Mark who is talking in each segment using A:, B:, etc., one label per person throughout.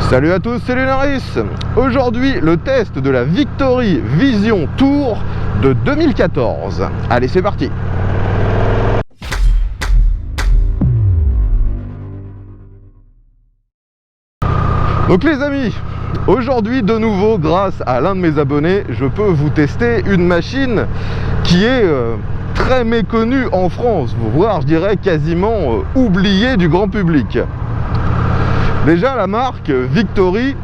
A: Salut à tous, c'est Lunaris. Aujourd'hui, le test de la Victory Vision Tour de 2014. Allez, c'est parti. Donc les amis, aujourd'hui de nouveau, grâce à l'un de mes abonnés, je peux vous tester une machine qui est très méconnue en France, voire je dirais quasiment oubliée du grand public. Déjà la marque Victory,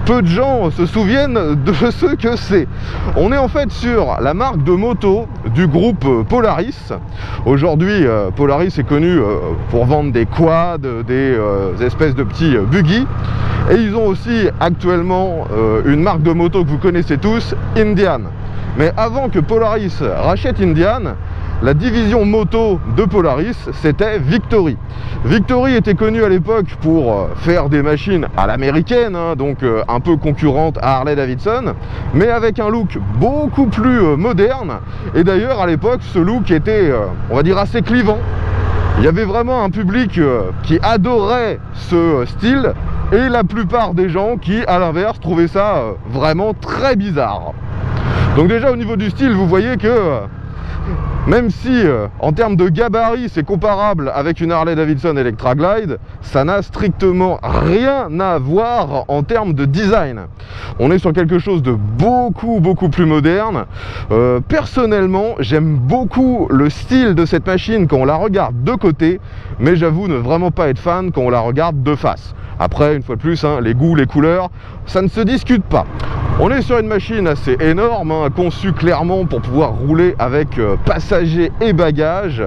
A: peu de gens se souviennent de ce que c'est. On est en fait sur la marque de moto du groupe Polaris. Aujourd'hui, Polaris est connu pour vendre des quads, des espèces de petits buggy. Et ils ont aussi actuellement une marque de moto que vous connaissez tous, Indian. Mais avant que Polaris rachète Indian, la division moto de Polaris, c'était Victory. Victory était connu à l'époque pour faire des machines à l'américaine, hein, donc un peu concurrente à Harley-Davidson, mais avec un look beaucoup plus moderne. Et d'ailleurs, à l'époque, ce look était, on va dire, assez clivant. Il y avait vraiment un public qui adorait ce style, et la plupart des gens qui, à l'inverse, trouvaient ça vraiment très bizarre. Donc déjà, au niveau du style, vous voyez que même si en termes de gabarit c'est comparable avec une Harley-Davidson Electra Glide, ça n'a strictement rien à voir en termes de design. On est sur quelque chose de beaucoup plus moderne. Personnellement, j'aime beaucoup le style de cette machine quand on la regarde de côté, mais j'avoue ne vraiment pas être fan quand on la regarde de face. Après, une fois de plus, hein, les goûts, les couleurs, ça ne se discute pas. On est sur une machine assez énorme, hein, conçue clairement pour pouvoir rouler avec passagers et bagages.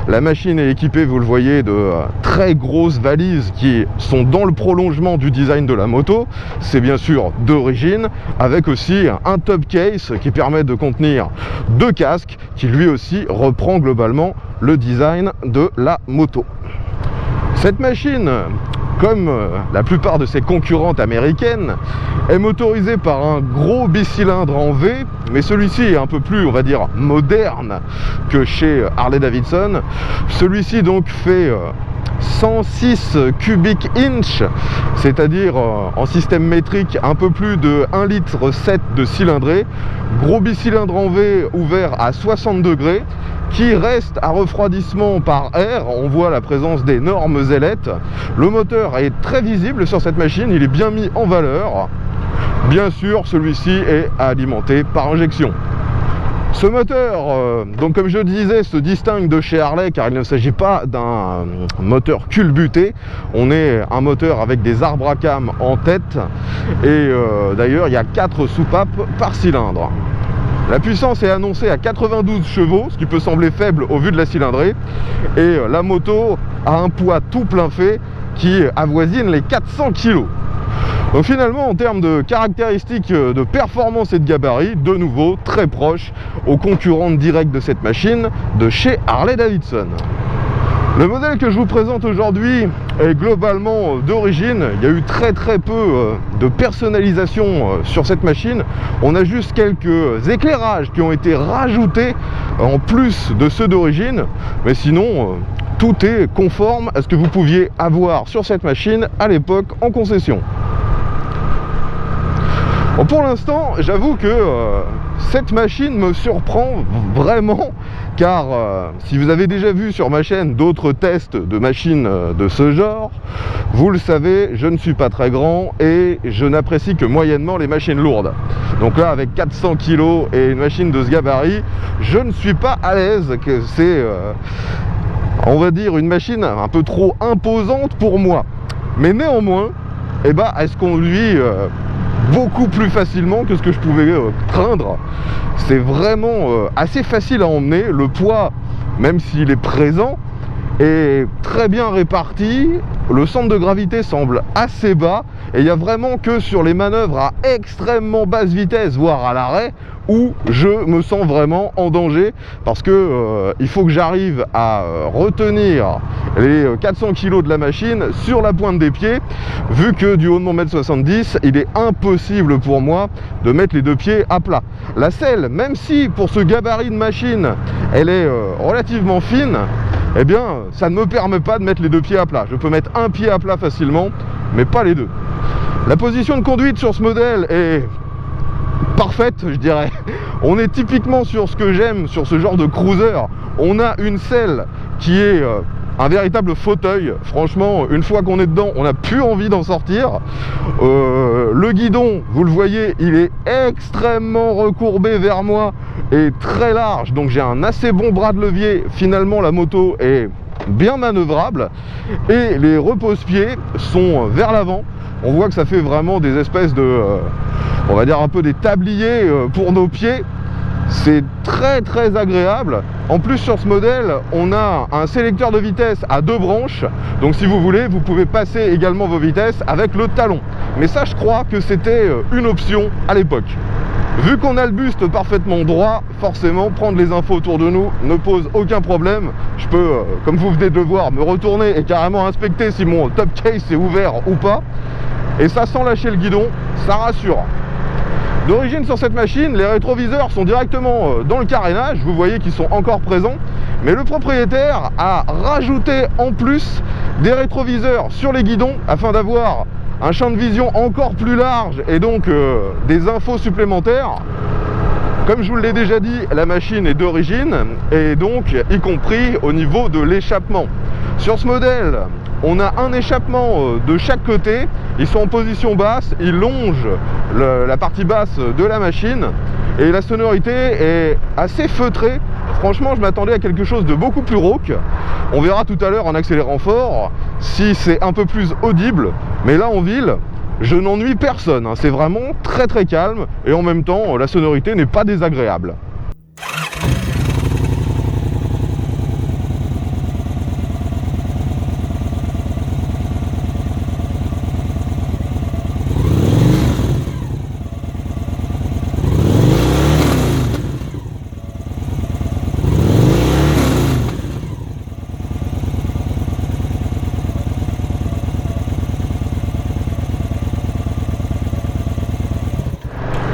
A: La machine est équipée, vous le voyez, de très grosses valises qui sont dans le prolongement du design de la moto. C'est bien sûr d'origine, avec aussi un top case qui permet de contenir 2 casques, qui lui aussi reprend globalement le design de la moto. Cette machine, comme la plupart de ses concurrentes américaines, est motorisée par un gros bicylindre en V, mais celui-ci est un peu plus, on va dire, moderne que chez Harley-Davidson. Celui-ci donc fait 106 cubic inch, c'est-à-dire en système métrique un peu plus de 1,7 litre de cylindrée. Gros bicylindre en V ouvert à 60 degrés, qui reste à refroidissement par air. On voit la présence d'énormes ailettes. Le moteur est très visible sur cette machine, il est bien mis en valeur. Bien sûr, celui-ci est alimenté par injection. Ce moteur, donc comme je disais, se distingue de chez Harley car il ne s'agit pas d'un moteur culbuté. On est un moteur avec des arbres à cam en tête et d'ailleurs il y a 4 soupapes par cylindre. La puissance est annoncée à 92 chevaux, ce qui peut sembler faible au vu de la cylindrée. Et la moto a un poids tout plein fait qui avoisine les 400 kg. Donc finalement, en termes de caractéristiques de performance et de gabarit, de nouveau très proche aux concurrentes directes de cette machine de chez Harley-Davidson. Le modèle que je vous présente aujourd'hui est globalement d'origine. Il y a eu très peu de personnalisation sur cette machine. On a juste quelques éclairages qui ont été rajoutés en plus de ceux d'origine. Mais sinon, tout est conforme à ce que vous pouviez avoir sur cette machine à l'époque en concession. Bon, pour l'instant, j'avoue que cette machine me surprend vraiment, car si vous avez déjà vu sur ma chaîne d'autres tests de machines de ce genre, vous le savez, je ne suis pas très grand et je n'apprécie que moyennement les machines lourdes. Donc là, avec 400 kg et une machine de ce gabarit, je ne suis pas à l'aise, que c'est, on va dire, une machine un peu trop imposante pour moi. Mais néanmoins, eh ben, elle se conduit beaucoup plus facilement que ce que je pouvais craindre. C'est vraiment assez facile à emmener. Le poids, même s'il est présent, est très bien réparti. Le centre de gravité semble assez bas et il n'y a vraiment que sur les manœuvres à extrêmement basse vitesse, voire à l'arrêt, où je me sens vraiment en danger, parce que il faut que j'arrive à retenir les 400 kg de la machine sur la pointe des pieds, vu que du haut de mon 1m70, il est impossible pour moi de mettre les 2 pieds à plat. La selle, même si pour ce gabarit de machine, elle est relativement fine, eh bien, ça ne me permet pas de mettre les 2 pieds à plat. Je peux mettre un pied à plat facilement, mais pas les 2. La position de conduite sur ce modèle est parfaite, je dirais. On est typiquement sur ce que j'aime sur ce genre de cruiser. On a une selle qui est un véritable fauteuil. Franchement, une fois qu'on est dedans, on n'a plus envie d'en sortir. Le guidon, vous le voyez, il est extrêmement recourbé vers moi et très large, donc j'ai un assez bon bras de levier. Finalement, la moto est bien manœuvrable et les repose-pieds sont vers l'avant. On voit que ça fait vraiment des espèces de, on va dire un peu des tabliers pour nos pieds. C'est très très agréable. En plus, sur ce modèle, on a un sélecteur de vitesse à 2 branches. Donc si vous voulez, vous pouvez passer également vos vitesses avec le talon. Mais ça, je crois que c'était une option à l'époque. Vu qu'on a le buste parfaitement droit, forcément, prendre les infos autour de nous ne pose aucun problème. Je peux, comme vous venez de le voir, me retourner et carrément inspecter si mon top case est ouvert ou pas. Et ça, sans lâcher le guidon, ça rassure. D'origine, sur cette machine, les rétroviseurs sont directement dans le carénage. Vous voyez qu'ils sont encore présents. Mais le propriétaire a rajouté en plus des rétroviseurs sur les guidons afin d'avoir un champ de vision encore plus large et donc des infos supplémentaires. Comme je vous l'ai déjà dit, la machine est d'origine et donc y compris au niveau de l'échappement. Sur ce modèle, on a un échappement de chaque côté. Ils sont en position basse, ils longent la partie basse de la machine et la sonorité est assez feutrée. Franchement, je m'attendais à quelque chose de beaucoup plus rauque. On verra tout à l'heure en accélérant fort si c'est un peu plus audible. Mais là, en ville, je n'ennuie personne. C'est vraiment très très calme et en même temps, la sonorité n'est pas désagréable.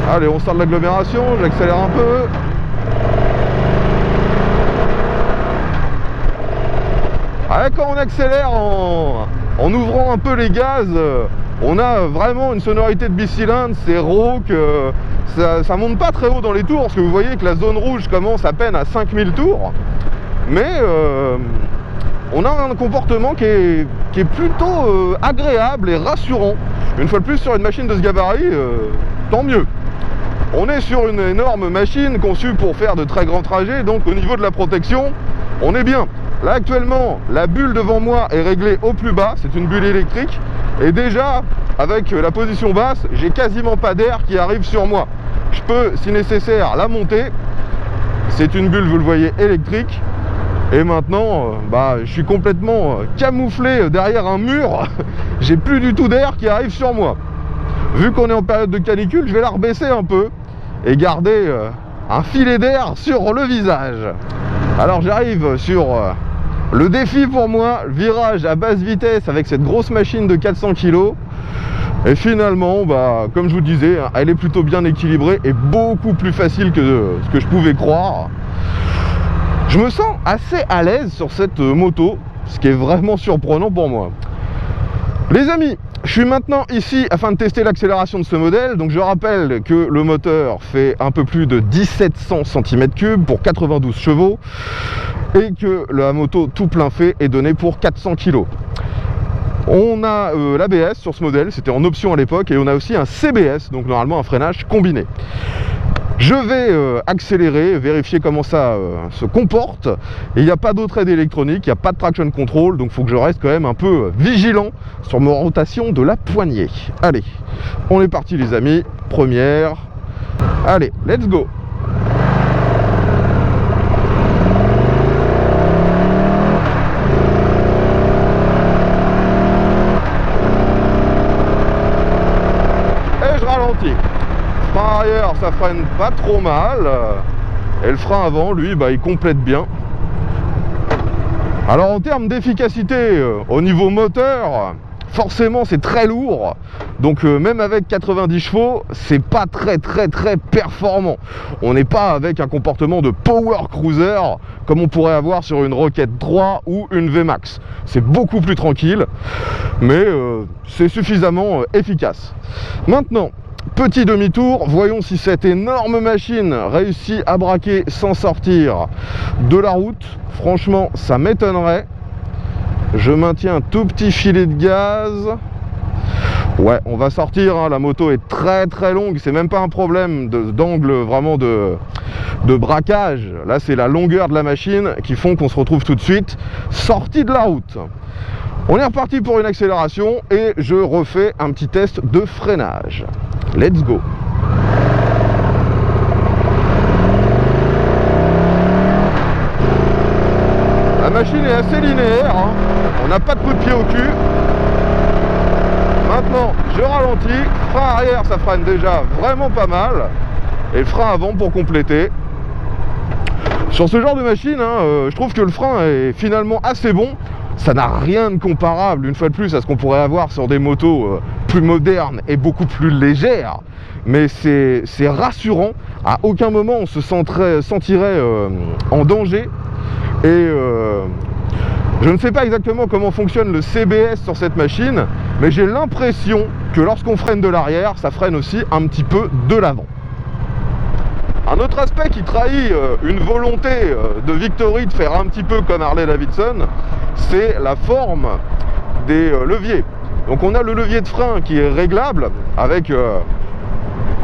A: Allez, on sort de l'agglomération, j'accélère un peu. Ah, quand on accélère en ouvrant un peu les gaz, on a vraiment une sonorité de bicylindre, c'est rauque, ça monte pas très haut dans les tours, parce que vous voyez que la zone rouge commence à peine à 5000 tours. Mais on a un comportement qui est plutôt agréable et rassurant. Une fois de plus, sur une machine de ce gabarit, tant mieux. On est sur une énorme machine conçue pour faire de très grands trajets, donc au niveau de la protection, on est bien. Là actuellement, la bulle devant moi est réglée au plus bas, c'est une bulle électrique, et déjà, avec la position basse, j'ai quasiment pas d'air qui arrive sur moi. Je peux, si nécessaire, la monter. C'est une bulle, vous le voyez, électrique. Et maintenant, je suis complètement camouflé derrière un mur. J'ai plus du tout d'air qui arrive sur moi. Vu qu'on est en période de canicule, je vais la rebaisser un peu et garder un filet d'air sur le visage. Alors j'arrive sur le défi pour moi, virage à basse vitesse avec cette grosse machine de 400 kg. Et finalement, comme je vous disais, elle est plutôt bien équilibrée et beaucoup plus facile que ce que je pouvais croire. Je me sens assez à l'aise sur cette moto, ce qui est vraiment surprenant pour moi. Les amis, je suis maintenant ici afin de tester l'accélération de ce modèle. Donc je rappelle que le moteur fait un peu plus de 1700 cm3 pour 92 chevaux et que la moto tout plein fait est donnée pour 400 kg. On a l'ABS sur ce modèle, c'était en option à l'époque, et on a aussi un CBS, donc normalement un freinage combiné. Je vais accélérer, vérifier comment ça se comporte. Et il n'y a pas d'autre aide électronique, il n'y a pas de traction control, donc il faut que je reste quand même un peu vigilant sur ma rotation de la poignée. Allez, on est parti les amis, première. Allez, let's go. Et je ralentis. Frein arrière, ça freine pas trop mal. Et le frein avant, lui, il complète bien. Alors en termes d'efficacité au niveau moteur, forcément c'est très lourd, donc même avec 90 chevaux, c'est pas très performant. On n'est pas avec un comportement de power cruiser comme on pourrait avoir sur une Rocket 3 ou une VMAX. C'est beaucoup plus tranquille, mais c'est suffisamment efficace. Maintenant, petit demi-tour, voyons si cette énorme machine réussit à braquer sans sortir de la route. Franchement, ça m'étonnerait. Je maintiens un tout petit filet de gaz. Ouais, on va sortir, hein. La moto est très longue, c'est même pas un problème d'angle vraiment de braquage. Là, c'est la longueur de la machine qui font qu'on se retrouve tout de suite sorti de la route. On est reparti pour une accélération et je refais un petit test de freinage. Let's go. La machine est assez linéaire, hein. On n'a pas de coup de pied au cul. Maintenant, je ralentis. Frein arrière, ça freine déjà vraiment pas mal. Et le frein avant pour compléter. Sur ce genre de machine, hein, je trouve que le frein est finalement assez bon. Ça n'a rien de comparable, une fois de plus, à ce qu'on pourrait avoir sur des motos plus modernes et beaucoup plus légères. Mais c'est rassurant. À aucun moment on se sentirait en danger. Et je ne sais pas exactement comment fonctionne le CBS sur cette machine, mais j'ai l'impression que lorsqu'on freine de l'arrière, ça freine aussi un petit peu de l'avant. Un autre aspect qui trahit une volonté de Victory de faire un petit peu comme Harley Davidson, c'est la forme des leviers. Donc on a le levier de frein qui est réglable avec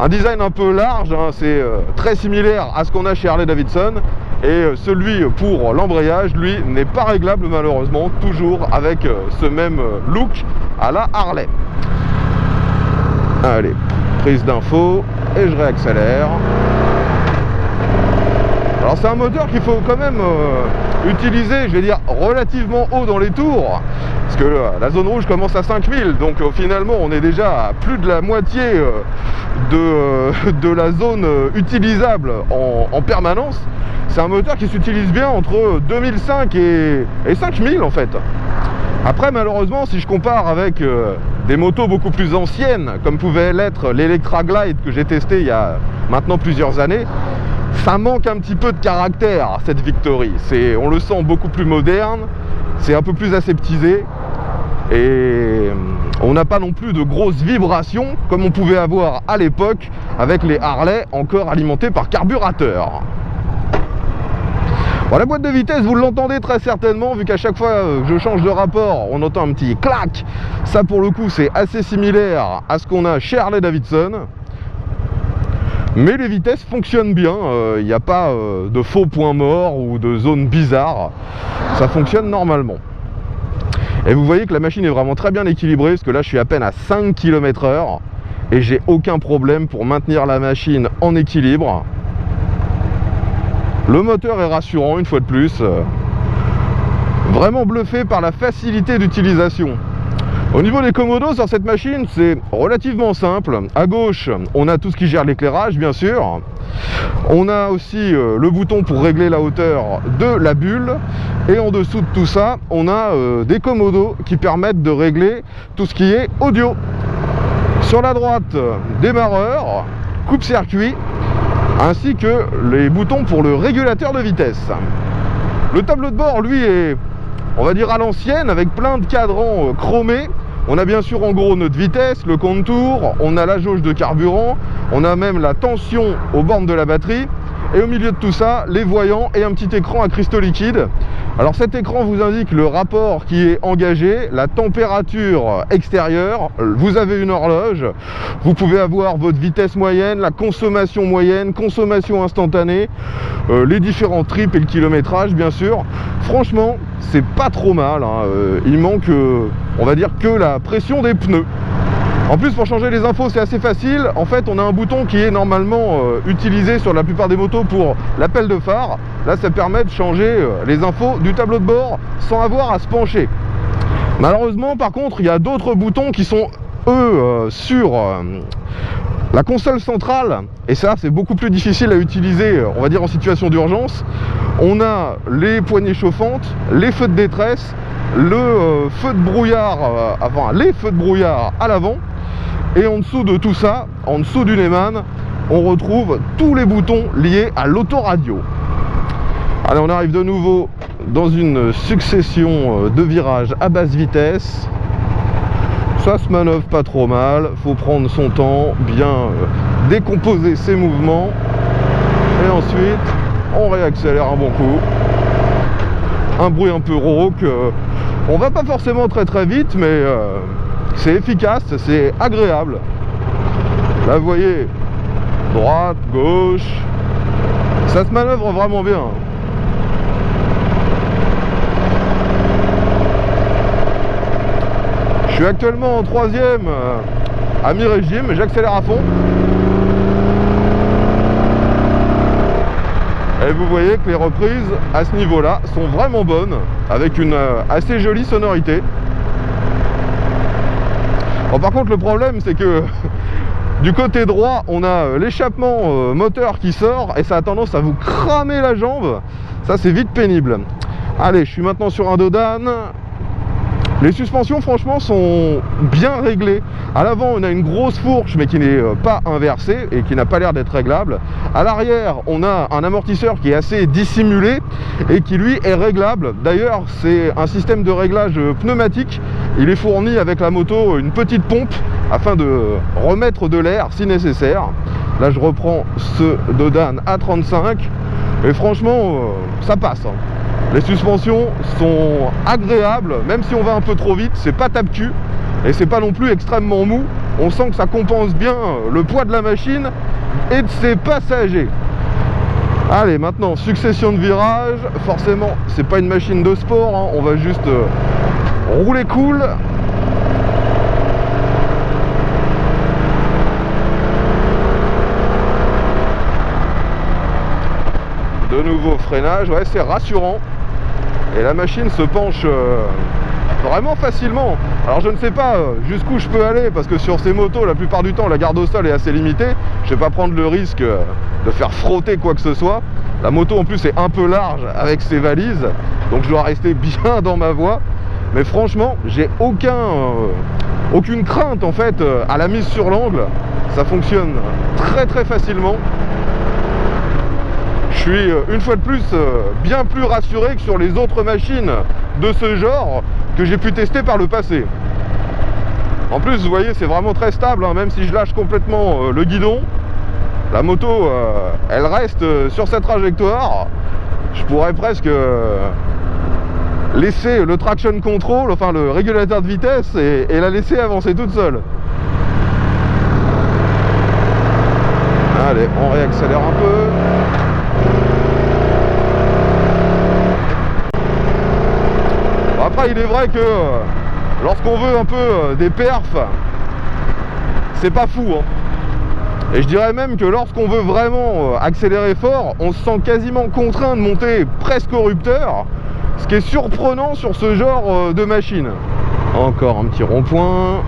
A: un design un peu large, hein, c'est très similaire à ce qu'on a chez Harley Davidson. Et celui pour l'embrayage, lui, n'est pas réglable malheureusement, toujours avec ce même look à la Harley. Allez, prise d'info et je réaccélère. Alors c'est un moteur qu'il faut quand même utiliser, je vais dire, relativement haut dans les tours, parce que la zone rouge commence à 5000, donc finalement on est déjà à plus de la moitié de la zone utilisable en permanence. C'est un moteur qui s'utilise bien entre 2005 et 5000 en fait. Après malheureusement, si je compare avec des motos beaucoup plus anciennes, comme pouvait l'être l'Electra Glide que j'ai testé il y a maintenant plusieurs années, ça manque un petit peu de caractère, cette Victory. On le sent beaucoup plus moderne, c'est un peu plus aseptisé et on n'a pas non plus de grosses vibrations comme on pouvait avoir à l'époque avec les Harley encore alimentés par carburateur. Bon, la boîte de vitesse, vous l'entendez très certainement, vu qu'à chaque fois que je change de rapport, on entend un petit clac. Ça pour le coup, c'est assez similaire à ce qu'on a chez Harley Davidson. Mais les vitesses fonctionnent bien, il n'y a pas de faux points morts ou de zones bizarres, ça fonctionne normalement. Et vous voyez que la machine est vraiment très bien équilibrée, parce que là je suis à peine à 5 km/h et j'ai aucun problème pour maintenir la machine en équilibre. Le moteur est rassurant une fois de plus, vraiment bluffé par la facilité d'utilisation. Au niveau des commodos sur cette machine, c'est relativement simple. À gauche, on a tout ce qui gère l'éclairage, bien sûr. On a aussi le bouton pour régler la hauteur de la bulle. Et en dessous de tout ça, on a des commodos qui permettent de régler tout ce qui est audio. Sur la droite, démarreur, coupe-circuit, ainsi que les boutons pour le régulateur de vitesse. Le tableau de bord, lui, est, on va dire, à l'ancienne, avec plein de cadrans chromés. On a bien sûr en gros notre vitesse, le contour, on a la jauge de carburant, on a même la tension aux bornes de la batterie. Et au milieu de tout ça, les voyants et un petit écran à cristaux liquides. Alors cet écran vous indique le rapport qui est engagé, la température extérieure, vous avez une horloge, vous pouvez avoir votre vitesse moyenne, la consommation moyenne, consommation instantanée, les différents trips et le kilométrage bien sûr. Franchement, c'est pas trop mal, hein. Il manque, on va dire, que la pression des pneus. En plus, pour changer les infos, c'est assez facile. En fait, on a un bouton qui est normalement utilisé sur la plupart des motos pour l'appel de phare. Là, ça permet de changer les infos du tableau de bord sans avoir à se pencher. Malheureusement, par contre, il y a d'autres boutons qui sont, eux, sur la console centrale. Et ça, c'est beaucoup plus difficile à utiliser, on va dire, en situation d'urgence. On a les poignées chauffantes, les feux de détresse le feu de brouillard, enfin les feux de brouillard à l'avant, et en dessous de tout ça, en dessous du Neyman, on retrouve tous les boutons liés à l'autoradio. Allez, on arrive de nouveau dans une succession de virages à basse vitesse. Ça se manœuvre pas trop mal, faut prendre son temps, bien décomposer ses mouvements, et ensuite on réaccélère un bon coup. Un bruit un peu rauque, on va pas forcément très vite, mais c'est efficace, c'est agréable. Là vous voyez, droite, gauche, ça se manœuvre vraiment bien. Je suis actuellement en 3e à mi-régime, j'accélère à fond. Et vous voyez que les reprises à ce niveau-là sont vraiment bonnes, avec une assez jolie sonorité. Bon, par contre, le problème, c'est que du côté droit, on a l'échappement moteur qui sort et ça a tendance à vous cramer la jambe. Ça, c'est vite pénible. Allez, je suis maintenant sur un Dodane. Les suspensions, franchement, sont bien réglées. À l'avant, on a une grosse fourche, mais qui n'est pas inversée et qui n'a pas l'air d'être réglable. À l'arrière, on a un amortisseur qui est assez dissimulé et qui, lui, est réglable. D'ailleurs, c'est un système de réglage pneumatique. Il est fourni avec la moto une petite pompe afin de remettre de l'air si nécessaire. Là, je reprends ce Dodane à 35 et franchement, ça passe. Les suspensions sont agréables, même si on va un peu trop vite, c'est pas tape-cul et c'est pas non plus extrêmement mou. On sent que ça compense bien le poids de la machine et de ses passagers. Allez, maintenant, succession de virages. Forcément, c'est pas une machine de sport, hein. On va juste rouler cool. De nouveau freinage, ouais, c'est rassurant. Et la machine se penche vraiment facilement. Alors je ne sais pas jusqu'où je peux aller, parce que sur ces motos, la plupart du temps, la garde au sol est assez limitée. Je ne vais pas prendre le risque de faire frotter quoi que ce soit. La moto en plus est un peu large avec ses valises, donc je dois rester bien dans ma voie. Mais franchement, j'ai aucune crainte en fait à la mise sur l'angle. Ça fonctionne très facilement. Je suis une fois de plus bien plus rassuré que sur les autres machines de ce genre que j'ai pu tester par le passé. En plus, vous voyez, c'est vraiment très stable, hein, même si je lâche complètement le guidon. La moto, elle reste sur sa trajectoire. Je pourrais presque laisser le traction control, enfin le régulateur de vitesse, et la laisser avancer toute seule. Allez, on réaccélère un peu. Après, il est vrai que lorsqu'on veut un peu des perfs, c'est pas fou, hein. Et je dirais même que lorsqu'on veut vraiment accélérer fort, on se sent quasiment contraint de monter presque au rupteur, ce qui est surprenant sur ce genre de machine. Encore un petit rond-point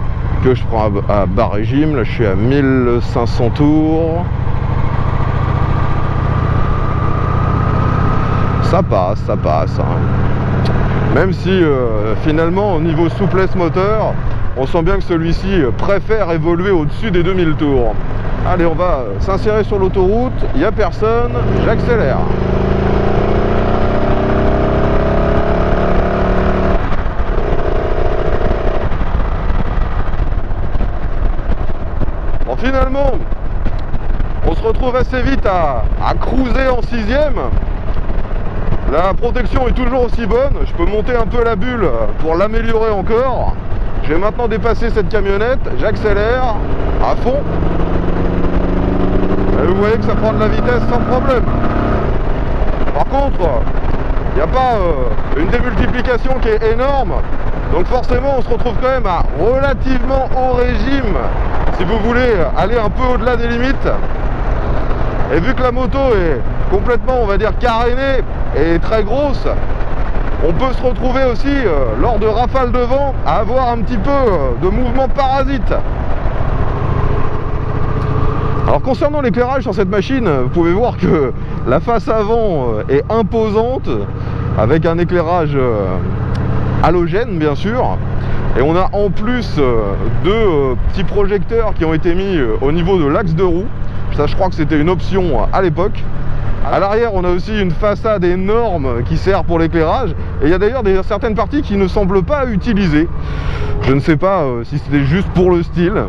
A: que je prends à bas régime. Là, je suis à 1500 tours. Ça passe, hein. Même si finalement au niveau souplesse moteur, on sent bien que celui-ci préfère évoluer au-dessus des 2000 tours. Allez, on va s'insérer sur l'autoroute, il n'y a personne, j'accélère. Bon, finalement, on se retrouve assez vite à cruiser en 6e. La protection est toujours aussi bonne, je peux monter un peu la bulle pour l'améliorer encore. Je vais maintenant dépasser cette camionnette, j'accélère à fond. Et vous voyez que ça prend de la vitesse sans problème. Par contre, il n'y a pas une démultiplication qui est énorme. Donc forcément, on se retrouve quand même à relativement haut régime si vous voulez aller un peu au-delà des limites. Et vu que la moto est complètement, on va dire, carénée et très grosse, on peut se retrouver aussi, lors de rafales de vent, à avoir un petit peu de mouvement parasite. Alors concernant l'éclairage sur cette machine, vous pouvez voir que la face avant est imposante, avec un éclairage halogène bien sûr, et on a en plus deux petits projecteurs qui ont été mis au niveau de l'axe de roue. Ça, je crois que c'était une option à l'époque. À l'arrière, on a aussi une façade énorme qui sert pour l'éclairage, et il y a d'ailleurs certaines parties qui ne semblent pas utilisées. Je ne sais pas si c'était juste pour le style.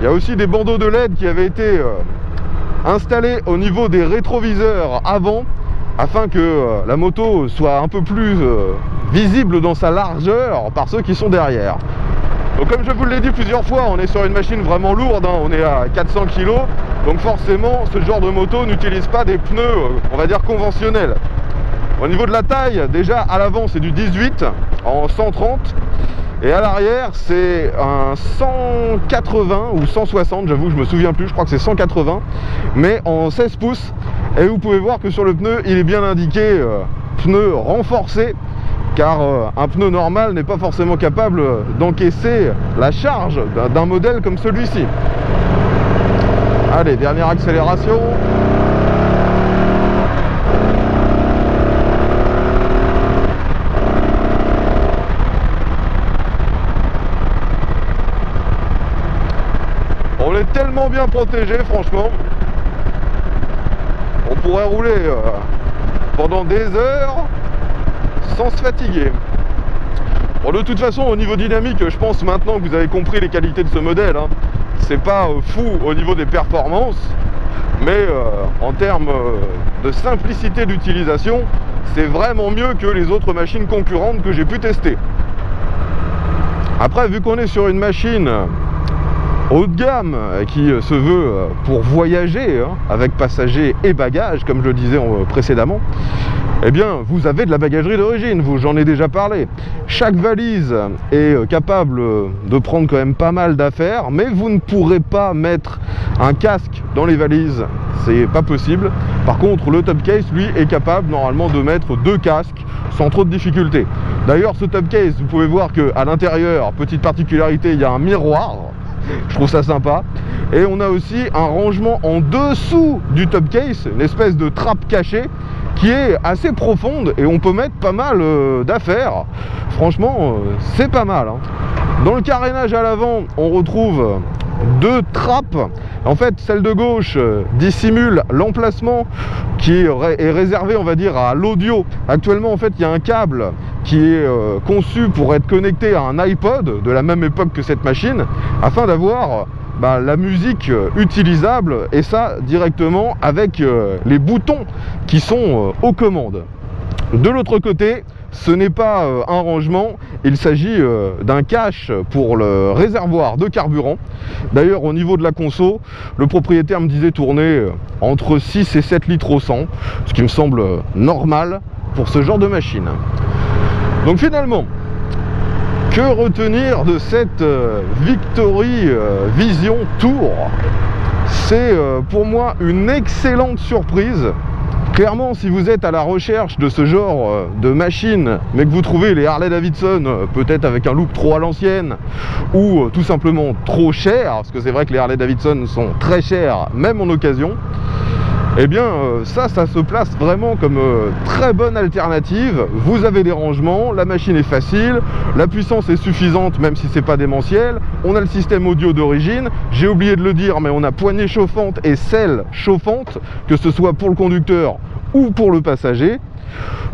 A: Il y a aussi des bandeaux de LED qui avaient été installés au niveau des rétroviseurs avant, afin que la moto soit un peu plus visible dans sa largeur par ceux qui sont derrière. Donc comme je vous l'ai dit plusieurs fois, on est sur une machine vraiment lourde, hein, on est à 400 kg, donc forcément ce genre de moto n'utilise pas des pneus, on va dire conventionnels. Au niveau de la taille, déjà à l'avant c'est du 18 en 130, et à l'arrière c'est un 180 ou 160, j'avoue je me souviens plus, je crois que c'est 180, mais en 16 pouces, et vous pouvez voir que sur le pneu il est bien indiqué pneu renforcé, car un pneu normal n'est pas forcément capable d'encaisser la charge d'un modèle comme celui-ci. Allez, dernière accélération. On est tellement bien protégé, franchement. On pourrait rouler pendant des heures sans se fatiguer. Bon, de toute façon, au niveau dynamique, je pense maintenant que vous avez compris les qualités de ce modèle, hein. C'est pas fou au niveau des performances, mais en termes de simplicité d'utilisation, c'est vraiment mieux que les autres machines concurrentes que j'ai pu tester. Après, vu qu'on est sur une machine haut de gamme qui se veut pour voyager, hein, avec passagers et bagages, comme je le disais précédemment, eh bien vous avez de la bagagerie d'origine, j'en ai déjà parlé. Chaque valise est capable de prendre quand même pas mal d'affaires, mais vous ne pourrez pas mettre un casque dans les valises, c'est pas possible. Par contre, le top case lui est capable normalement de mettre 2 casques sans trop de difficultés. D'ailleurs, ce top case, vous pouvez voir qu'à l'intérieur, petite particularité, il y a un miroir. Je trouve ça sympa. Et on a aussi un rangement en dessous du top case, une espèce de trappe cachée qui est assez profonde, et on peut mettre pas mal d'affaires. Franchement, c'est pas mal, hein. Dans le carénage à l'avant, on retrouve 2 trappes. En fait, celle de gauche dissimule l'emplacement qui est réservé, on va dire, à l'audio. Actuellement, en fait, il y a un câble qui est conçu pour être connecté à un iPod de la même époque que cette machine, afin d'avoir la musique utilisable, et ça directement avec les boutons qui sont aux commandes. De l'autre côté, ce n'est pas un rangement, il s'agit d'un cache pour le réservoir de carburant. D'ailleurs, au niveau de la conso, le propriétaire me disait tourner entre 6 et 7 litres au 100, ce qui me semble normal pour ce genre de machine. Donc finalement, que retenir de cette Victory Vision Tour? C'est pour moi une excellente surprise. Clairement, si vous êtes à la recherche de ce genre de machine, mais que vous trouvez les Harley Davidson peut-être avec un look trop à l'ancienne, ou tout simplement trop cher, parce que c'est vrai que les Harley Davidson sont très chers, même en occasion, eh bien ça se place vraiment comme très bonne alternative. Vous avez des rangements, la machine est facile, la puissance est suffisante même si c'est pas démentiel, on a le système audio d'origine, j'ai oublié de le dire, mais on a poignée chauffante et selle chauffante, que ce soit pour le conducteur ou pour le passager.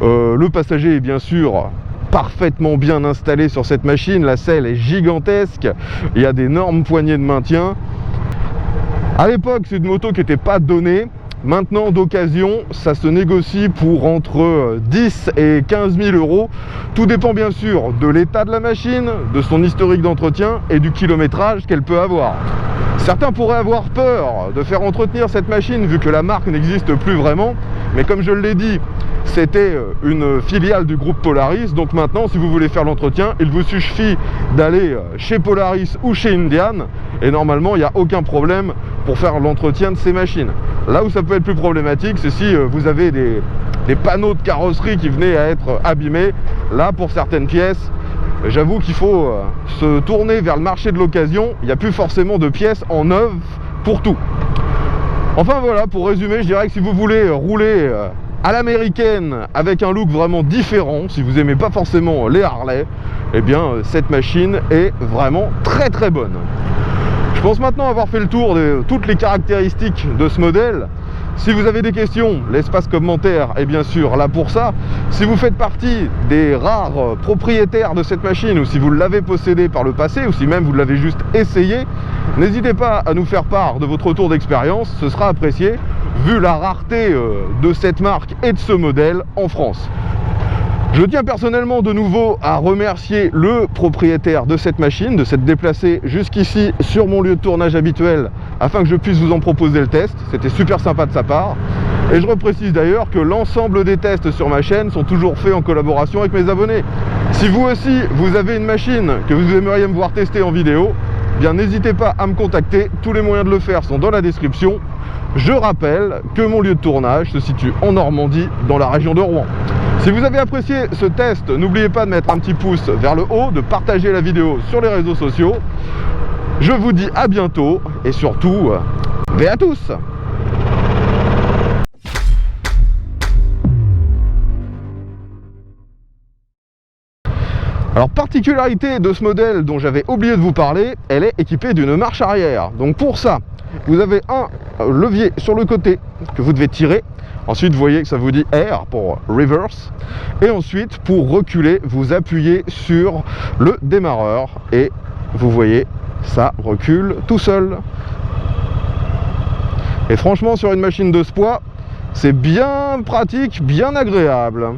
A: Le passager est bien sûr parfaitement bien installé sur cette machine, la selle est gigantesque, il y a d'énormes poignées de maintien. À l'époque, c'est une moto qui n'était pas donnée. Maintenant, d'occasion, ça se négocie pour entre 10 et 15 000 euros. Tout dépend bien sûr de l'état de la machine, de son historique d'entretien et du kilométrage qu'elle peut avoir. Certains pourraient avoir peur de faire entretenir cette machine vu que la marque n'existe plus vraiment, mais comme je l'ai dit, c'était une filiale du groupe Polaris, donc maintenant si vous voulez faire l'entretien, il vous suffit d'aller chez Polaris ou chez Indian, et normalement il n'y a aucun problème pour faire l'entretien de ces machines. Là où ça peut être plus problématique, c'est si vous avez des panneaux de carrosserie qui venaient à être abîmés. Là, pour certaines pièces, j'avoue qu'il faut se tourner vers le marché de l'occasion. Il n'y a plus forcément de pièces en neuf pour tout. Enfin voilà, pour résumer, je dirais que si vous voulez rouler à l'américaine avec un look vraiment différent. Si vous aimez pas forcément les Harley, eh bien cette machine est vraiment très très bonne. Je pense maintenant avoir fait le tour de toutes les caractéristiques de ce modèle. Si vous avez des questions, l'espace commentaire est bien sûr là pour ça. Si vous faites partie des rares propriétaires de cette machine, ou si vous l'avez possédée par le passé, ou si même vous l'avez juste essayé, n'hésitez pas à nous faire part de votre retour d'expérience, ce sera apprécié, vu la rareté de cette marque et de ce modèle en France. Je tiens personnellement de nouveau à remercier le propriétaire de cette machine, de s'être déplacé jusqu'ici sur mon lieu de tournage habituel afin que je puisse vous en proposer le test. C'était super sympa de sa part. Et je reprécise d'ailleurs que l'ensemble des tests sur ma chaîne sont toujours faits en collaboration avec mes abonnés. Si vous aussi, vous avez une machine que vous aimeriez me voir tester en vidéo, bien n'hésitez pas à me contacter. Tous les moyens de le faire sont dans la description. Je rappelle que mon lieu de tournage se situe en Normandie, dans la région de Rouen. Si vous avez apprécié ce test, n'oubliez pas de mettre un petit pouce vers le haut, de partager la vidéo sur les réseaux sociaux. Je vous dis à bientôt et surtout, ve à tous! Alors, particularité de ce modèle dont j'avais oublié de vous parler, elle est équipée d'une marche arrière. Donc pour ça, vous avez un levier sur le côté que vous devez tirer. Ensuite, vous voyez que ça vous dit R pour reverse. Et ensuite, pour reculer, vous appuyez sur le démarreur. Et vous voyez, ça recule tout seul. Et franchement, sur une machine de ce poids, c'est bien pratique, bien agréable.